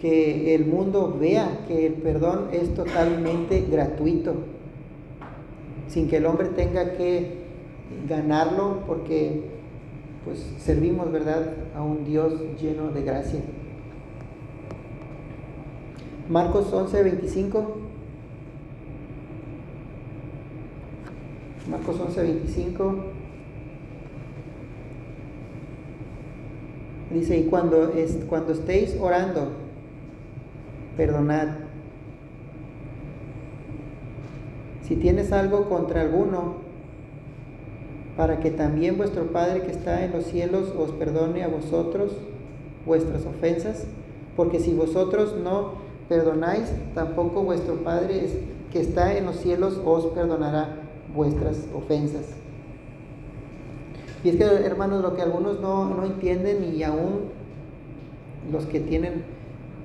que el mundo vea que el perdón es totalmente gratuito. sin que el hombre tenga que ganarlo, porque pues servimos, ¿verdad?, a un Dios lleno de gracia. Marcos 11:25. Marcos 11:25. Dice, y cuando estéis orando, perdonad. Si tienes algo contra alguno, para que también vuestro Padre que está en los cielos os perdone a vosotros vuestras ofensas, porque si vosotros no perdonáis, tampoco vuestro Padre que está en los cielos os perdonará vuestras ofensas. Y es que, hermanos, lo que algunos no entienden, y aún los que tienen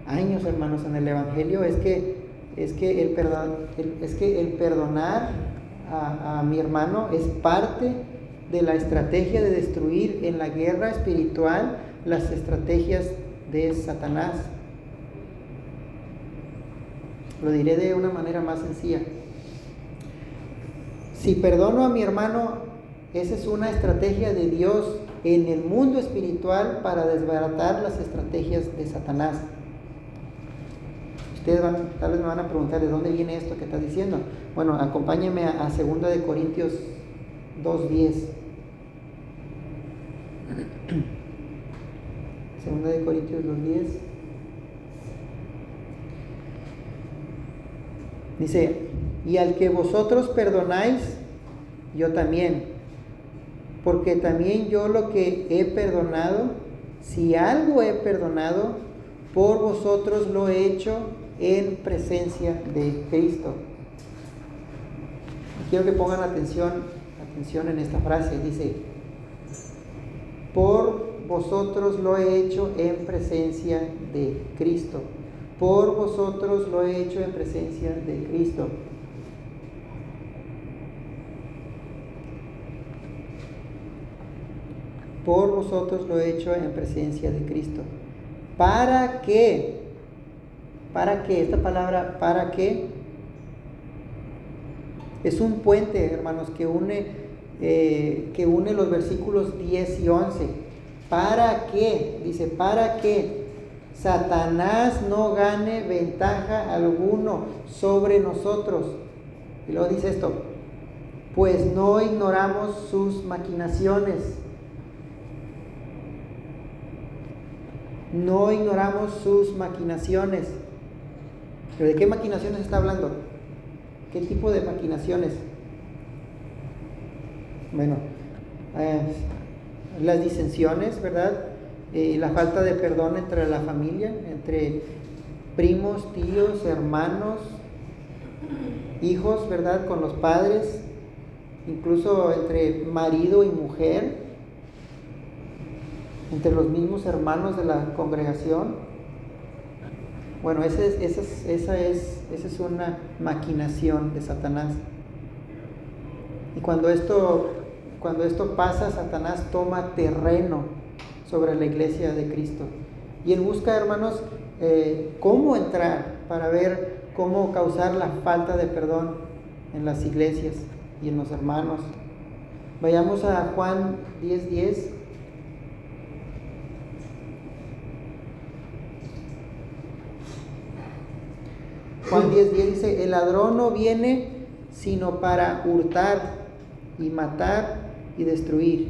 años, hermanos, en el Evangelio, es que el perdonar a mi hermano es parte de la estrategia de destruir en la guerra espiritual las estrategias de Satanás. Lo diré de una manera más sencilla. Si perdono a mi hermano, esa es una estrategia de Dios en el mundo espiritual para desbaratar las estrategias de Satanás. Ustedes tal vez me van a preguntar, ¿de dónde viene esto que estás diciendo? Bueno, acompáñenme a 2 Corintios 2:10. 2 Corintios 2:10. Dice, y al que vosotros perdonáis, yo también, porque también yo lo que he perdonado, si algo he perdonado, por vosotros lo he hecho en presencia de Cristo. Quiero que pongan atención en esta frase. Dice, por vosotros lo he hecho en presencia de Cristo. Por vosotros lo he hecho en presencia de Cristo. Por vosotros lo he hecho en presencia de Cristo. ¿Para qué? ¿Para qué? Esta palabra, ¿para qué? Es un puente, hermanos, que une los versículos 10 y 11. ¿Para qué? Dice, ¿para qué Satanás no gane ventaja alguno sobre nosotros? Y luego dice esto, pues no ignoramos sus maquinaciones. No ignoramos sus maquinaciones. ¿Pero de qué maquinaciones está hablando? ¿Qué tipo de maquinaciones? Bueno, las disensiones, ¿verdad? La falta de perdón entre la familia, entre primos, tíos, hermanos, hijos, ¿verdad? Con los padres, incluso entre marido y mujer, entre los mismos hermanos de la congregación. Bueno, esa es una maquinación de Satanás. Y cuando esto pasa, Satanás toma terreno sobre la iglesia de Cristo. Y él busca, hermanos, cómo entrar para ver cómo causar la falta de perdón en las iglesias y en los hermanos. Vayamos a Juan 10:10. Juan 10:10 dice, el ladrón no viene sino para hurtar y matar y destruir.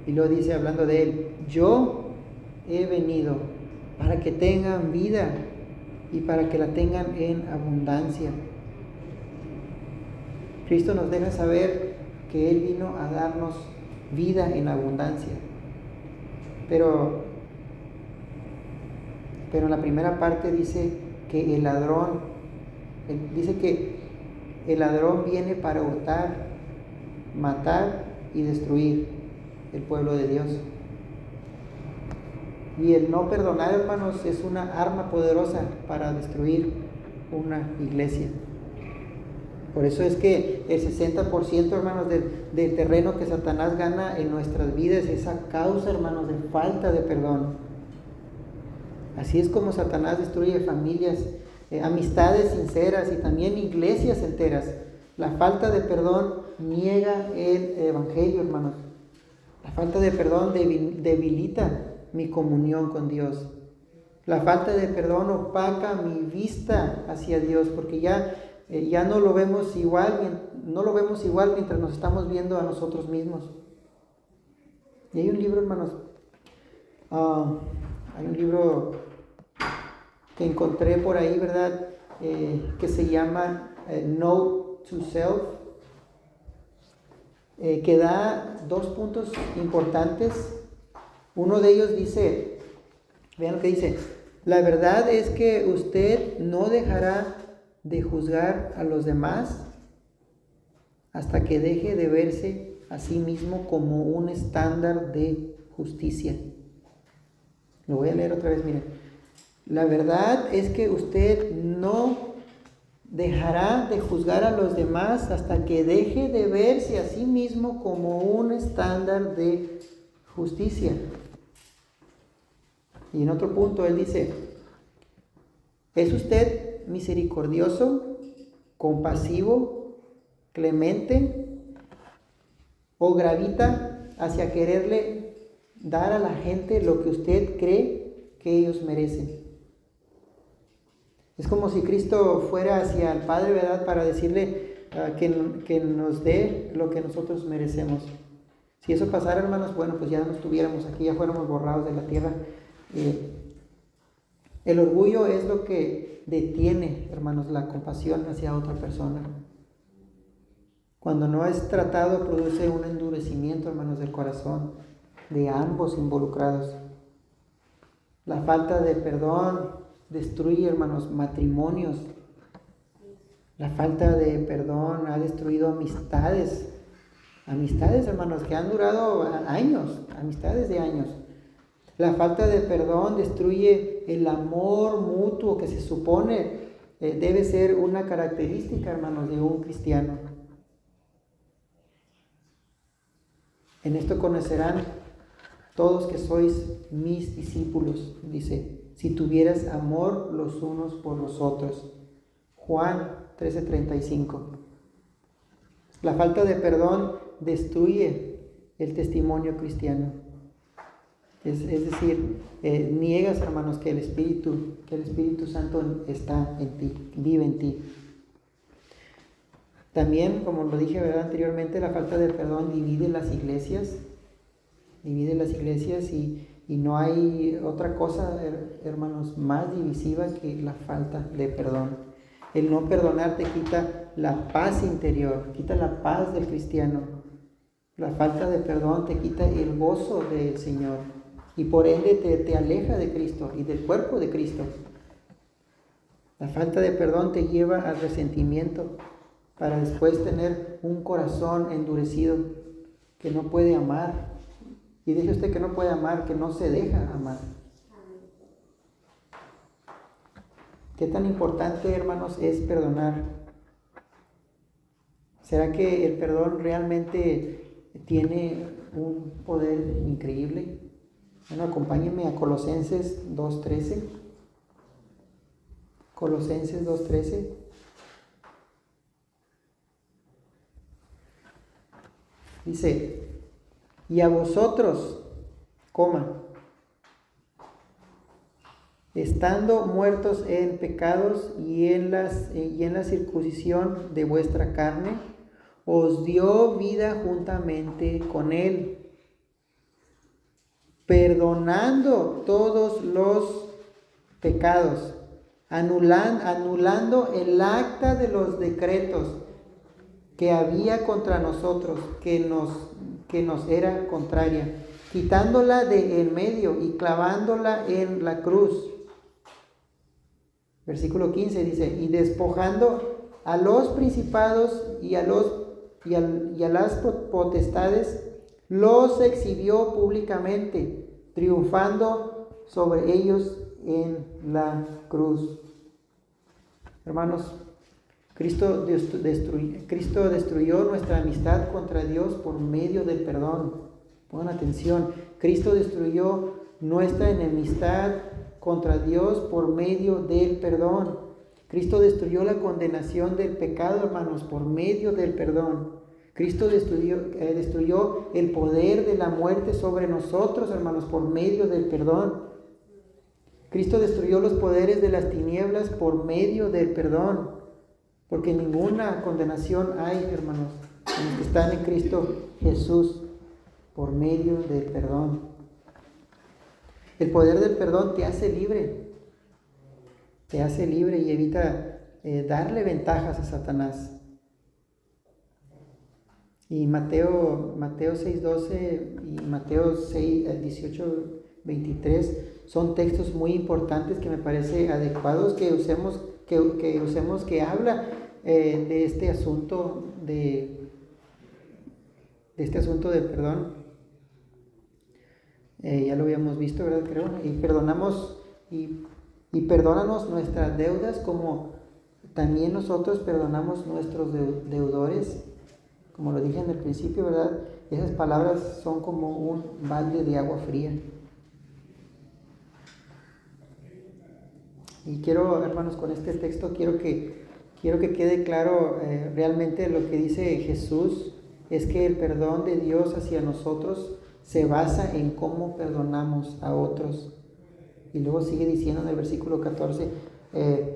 Y luego dice, hablando de él, yo he venido para que tengan vida y para que la tengan en abundancia. Cristo nos deja saber que Él vino a darnos vida en abundancia. Pero en la primera parte dice que dice que el ladrón viene para hurtar, matar y destruir el pueblo de Dios. Y el no perdonar, hermanos, es una arma poderosa para destruir una iglesia. Por eso es que el 60%, hermanos, del terreno que Satanás gana en nuestras vidas es a causa, hermanos, de falta de perdón. Así es como Satanás destruye familias, amistades sinceras y también iglesias enteras. La falta de perdón niega el evangelio, hermanos. La falta de perdón debilita mi comunión con Dios. La falta de perdón opaca mi vista hacia Dios, porque ya no lo vemos igual, mientras nos estamos viendo a nosotros mismos. Y hay un libro, hermanos, hay un libro que encontré por ahí, ¿verdad? Que se llama Note to Self, que da 2 puntos importantes. Uno de ellos dice, vean lo que dice: la verdad es que usted no dejará de juzgar a los demás hasta que deje de verse a sí mismo como un estándar de justicia. Lo voy a leer otra vez, miren. La verdad es que usted no dejará de juzgar a los demás hasta que deje de verse a sí mismo como un estándar de justicia. Y en otro punto él dice: ¿es usted misericordioso, compasivo, clemente, o gravita hacia quererle dar a la gente lo que usted cree que ellos merecen? Es como si Cristo fuera hacia el Padre, ¿verdad?, para decirle que nos dé lo que nosotros merecemos. Si eso pasara, hermanos, bueno, pues ya no estuviéramos aquí, ya fuéramos borrados de la tierra. El orgullo es lo que detiene, hermanos, la compasión hacia otra persona. Cuando no es tratado, produce un endurecimiento, hermanos, del corazón de ambos involucrados. La falta de perdón destruye, hermanos, matrimonios. La falta de perdón ha destruido amistades, hermanos, que han durado años, amistades de años. La falta de perdón destruye el amor mutuo que se supone debe ser una característica, hermanos, de un cristiano. En esto conocerán todos que sois mis discípulos, dice, si tuvieras amor los unos por los otros. Juan 13:35. La falta de perdón destruye el testimonio cristiano. Es decir, niegas, hermanos, que el Espíritu Santo está en ti, vive en ti. También, como lo dije, ¿verdad?, anteriormente, la falta de perdón divide las iglesias y no hay otra cosa, hermanos, más divisiva que la falta de perdón. El no perdonar te quita la paz interior, quita la paz del cristiano. La falta de perdón te quita el gozo del Señor y por ende te aleja de Cristo y del cuerpo de Cristo. La falta de perdón te lleva al resentimiento para después tener un corazón endurecido que no puede amar. Y deje usted que no puede amar, que no se deja amar. ¿Qué tan importante, hermanos, es perdonar? ¿Será que el perdón realmente tiene un poder increíble? Bueno, acompáñenme a Colosenses 2:13. Colosenses 2:13. Dice: y a vosotros, estando muertos en pecados y en la circuncisión de vuestra carne, os dio vida juntamente con él, perdonando todos los pecados, anulando el acta de los decretos que había contra nosotros, que nos era contraria, quitándola de en medio y clavándola en la cruz. Versículo 15 dice: y despojando a los principados y a las potestades, los exhibió públicamente, triunfando sobre ellos en la cruz. Hermanos, Cristo destruyó nuestra amistad contra Dios por medio del perdón. Pongan atención, Cristo destruyó nuestra enemistad contra Dios por medio del perdón. Cristo destruyó la condenación del pecado, hermanos, por medio del perdón. Cristo destruyó el poder de la muerte sobre nosotros, hermanos, por medio del perdón. Cristo destruyó los poderes de las tinieblas por medio del perdón. Porque ninguna condenación hay, hermanos, en los que están en Cristo Jesús, por medio del perdón. El poder del perdón te hace libre. Te hace libre y evita darle ventajas a Satanás. Y Mateo 6:12 y Mateo 18:23 son textos muy importantes que me parece adecuados que usemos, que habla de este asunto del perdón. Ya lo habíamos visto, ¿verdad? Creo. Y perdónanos nuestras deudas como también nosotros perdonamos nuestros deudores. Como lo dije en el principio, ¿verdad? Esas palabras son como un balde de agua fría. Y quiero, hermanos, con este texto quiero que quede claro realmente lo que dice Jesús, es que el perdón de Dios hacia nosotros se basa en cómo perdonamos a otros. Y luego sigue diciendo en el versículo 14,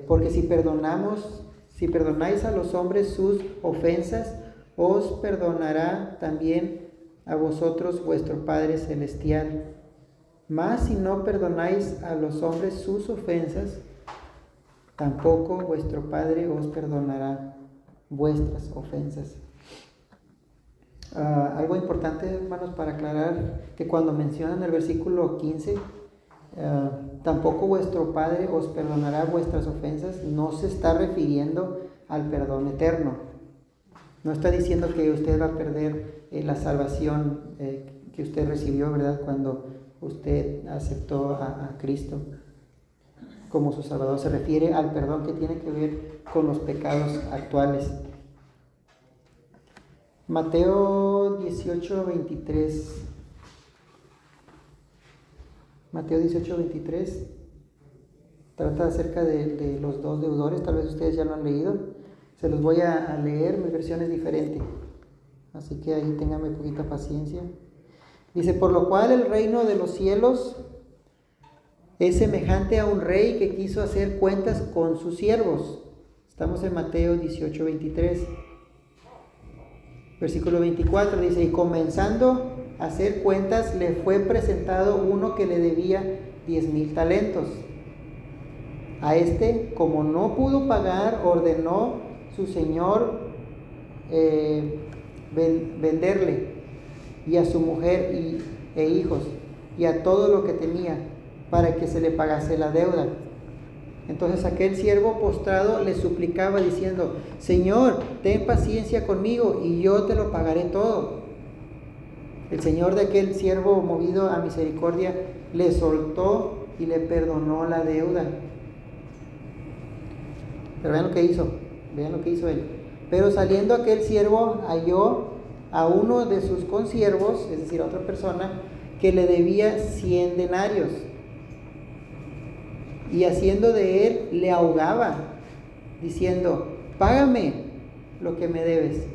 porque si perdonáis a los hombres sus ofensas, os perdonará también a vosotros vuestro Padre Celestial. Mas si no perdonáis a los hombres sus ofensas, tampoco vuestro Padre os perdonará vuestras ofensas. Algo importante, hermanos, para aclarar, que cuando mencionan el versículo 15, tampoco vuestro Padre os perdonará vuestras ofensas, no se está refiriendo al perdón eterno. No está diciendo que usted va a perder la salvación que usted recibió, ¿verdad? Cuando usted aceptó a Cristo como su Salvador. Se refiere al perdón que tiene que ver con los pecados actuales. Mateo 18:23. Mateo 18:23 trata acerca de los dos deudores. Tal vez ustedes ya lo han leído. Se los voy a leer, mi versión es diferente. Así que ahí ténganme poquita paciencia. Dice, por lo cual el reino de los cielos es semejante a un rey que quiso hacer cuentas con sus siervos. Estamos en Mateo 18:23. Versículo 24 dice, y comenzando a hacer cuentas, le fue presentado uno que le debía 10,000 talentos. A este, como no pudo pagar, ordenó su señor venderle, y a su mujer e hijos, y a todo lo que tenía, para que se le pagase la deuda. Entonces aquel siervo postrado le suplicaba diciendo, Señor, ten paciencia conmigo, y yo te lo pagaré todo. El señor de aquel siervo, movido a misericordia, le soltó y le perdonó la deuda. Pero vean lo que hizo él. Pero saliendo aquel siervo, halló a uno de sus consiervos, es decir, a otra persona, que le debía 100 denarios. Y haciendo de él, le ahogaba, diciendo, págame lo que me debes.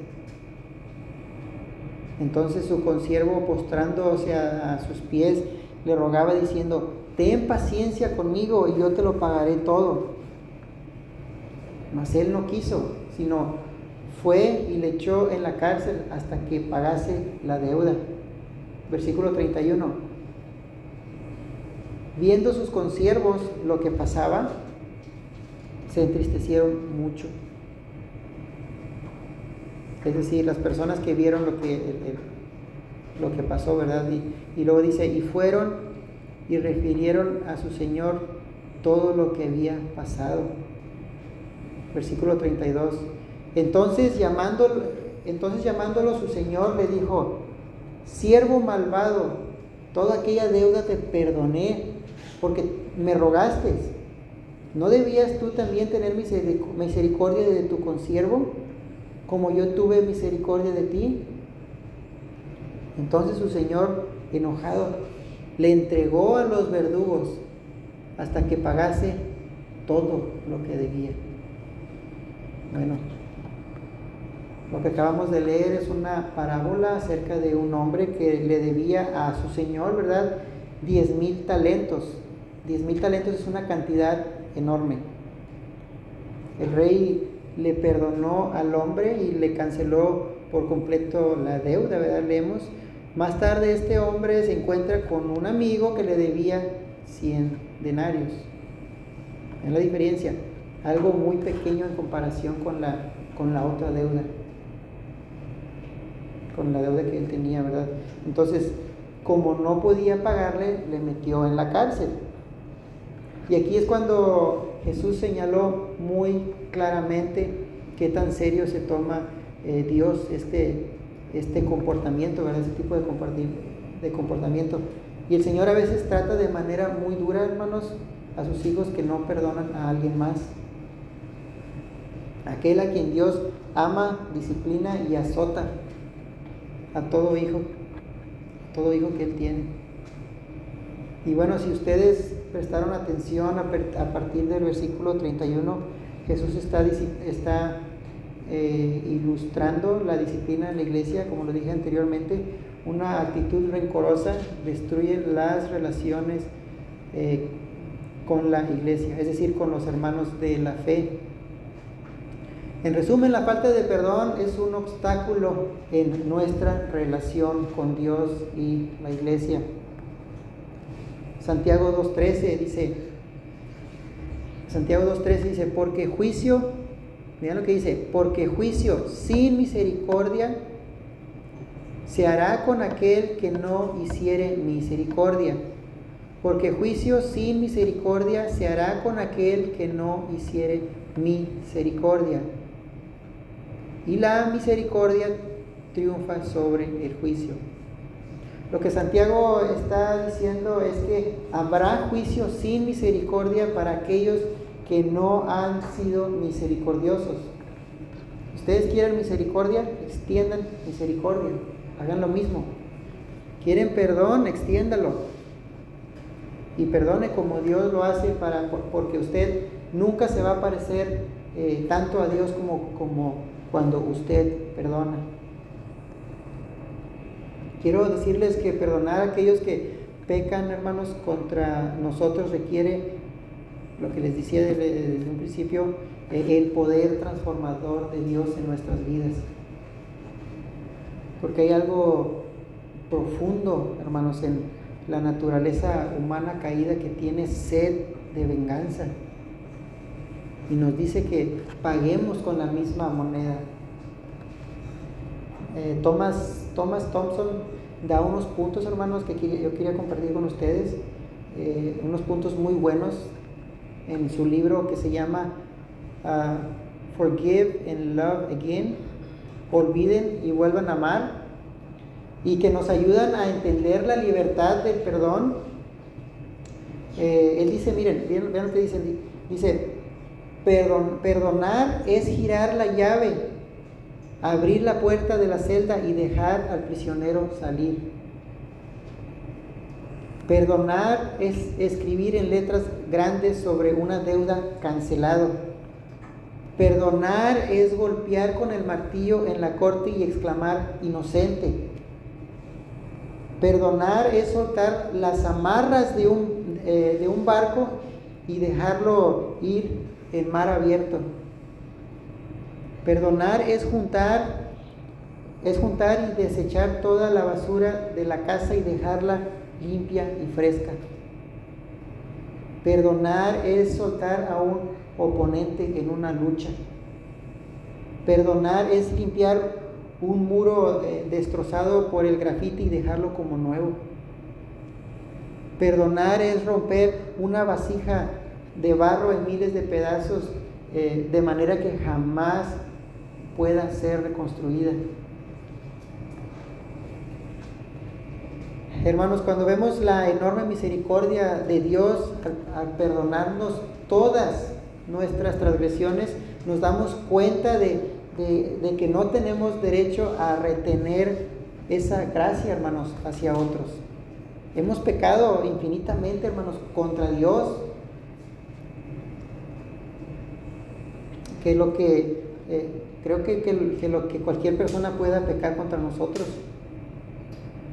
Entonces su consiervo, postrándose a sus pies, le rogaba diciendo, ten paciencia conmigo y yo te lo pagaré todo. Mas él no quiso, sino fue y le echó en la cárcel hasta que pagase la deuda. Versículo 31. Viendo sus consiervos lo que pasaba, se entristecieron mucho. Es decir, las personas que vieron lo que pasó, ¿verdad? Y luego dice, y fueron y refirieron a su señor todo lo que había pasado. Versículo 32. Entonces llamándolo su señor le dijo, siervo malvado, toda aquella deuda te perdoné porque me rogaste. ¿No debías tú también tener misericordia de tu consiervo, como yo tuve misericordia de ti? Entonces su señor, enojado, le entregó a los verdugos hasta que pagase todo lo que debía. Bueno, lo que acabamos de leer es una parábola acerca de un hombre que le debía a su señor, ¿verdad? 10,000 talentos. 10,000 talentos es una cantidad enorme. El rey le perdonó al hombre y le canceló por completo la deuda, ¿verdad? Leemos. Más tarde este hombre se encuentra con un amigo que le debía 100 denarios. ¿Ven la diferencia? Algo muy pequeño en comparación con la otra deuda, con la deuda que él tenía, ¿verdad? Entonces, como no podía pagarle, le metió en la cárcel. Y aquí es cuando Jesús señaló muy claramente qué tan serio se toma Dios este comportamiento, ¿verdad? Ese tipo de comportamiento. Y el Señor a veces trata de manera muy dura, hermanos, a sus hijos que no perdonan a alguien más. Aquel a quien Dios ama, disciplina y azota a todo hijo que Él tiene. Y bueno, si ustedes prestaron atención a partir del versículo 31, Jesús está ilustrando la disciplina en la iglesia, como lo dije anteriormente. Una actitud rencorosa destruye las relaciones con la iglesia, es decir, con los hermanos de la fe. En resumen, la falta de perdón es un obstáculo en nuestra relación con Dios y la iglesia. Santiago 2.13 dice, porque juicio, miren lo que dice, porque juicio sin misericordia se hará con aquel que no hiciere misericordia. Porque juicio sin misericordia se hará con aquel que no hiciere misericordia. Y la misericordia triunfa sobre el juicio. Lo que Santiago está diciendo es que habrá juicio sin misericordia para aquellos que no han sido misericordiosos. ¿Ustedes quieren misericordia? Extiendan misericordia. Hagan lo mismo. ¿Quieren perdón? Extiéndalo. Y perdone como Dios lo hace, porque usted nunca se va a parecer tanto a Dios como cuando usted perdona. Quiero decirles que perdonar a aquellos que pecan, hermanos, contra nosotros requiere, lo que les decía desde un principio, el poder transformador de Dios en nuestras vidas. Porque hay algo profundo, hermanos, en la naturaleza humana caída que tiene sed de venganza. Y nos dice que paguemos con la misma moneda. Thomas Thompson da unos puntos, hermanos, que yo quería compartir con ustedes, unos puntos muy buenos en su libro que se llama Forgive and Love Again, olviden y vuelvan a amar, y que nos ayudan a entender la libertad del perdón. Él dice, miren, vean lo que dice, perdonar es girar la llave, abrir la puerta de la celda y dejar al prisionero salir. Perdonar es escribir en letras grandes sobre una deuda cancelado. Perdonar es golpear con el martillo en la corte y exclamar inocente. Perdonar es soltar las amarras de un barco y dejarlo ir en mar abierto. Perdonar es juntar y desechar toda la basura de la casa y dejarla limpia y fresca. Perdonar es soltar a un oponente en una lucha. Perdonar es limpiar un muro destrozado por el grafiti y dejarlo como nuevo. Perdonar es romper una vasija de barro en miles de pedazos de manera que jamás pueda ser reconstruida. Hermanos, cuando vemos la enorme misericordia de Dios al perdonarnos todas nuestras transgresiones, nos damos cuenta de que no tenemos derecho a retener esa gracia, hermanos, hacia otros. Hemos pecado infinitamente, hermanos, contra Dios, que lo que creo que cualquier persona pueda pecar contra nosotros.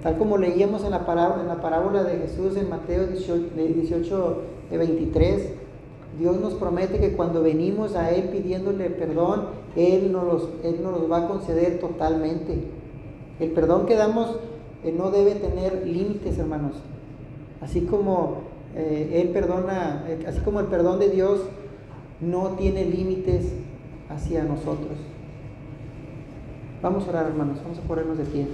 Tal como leíamos en la parábola de Jesús en Mateo 18:23, Dios nos promete que cuando venimos a Él pidiéndole perdón, Él nos los va a conceder totalmente. El perdón que damos no debe tener límites, hermanos. Así como así como el perdón de Dios no tiene límites hacia nosotros. Vamos a orar, hermanos, vamos a ponernos de pie.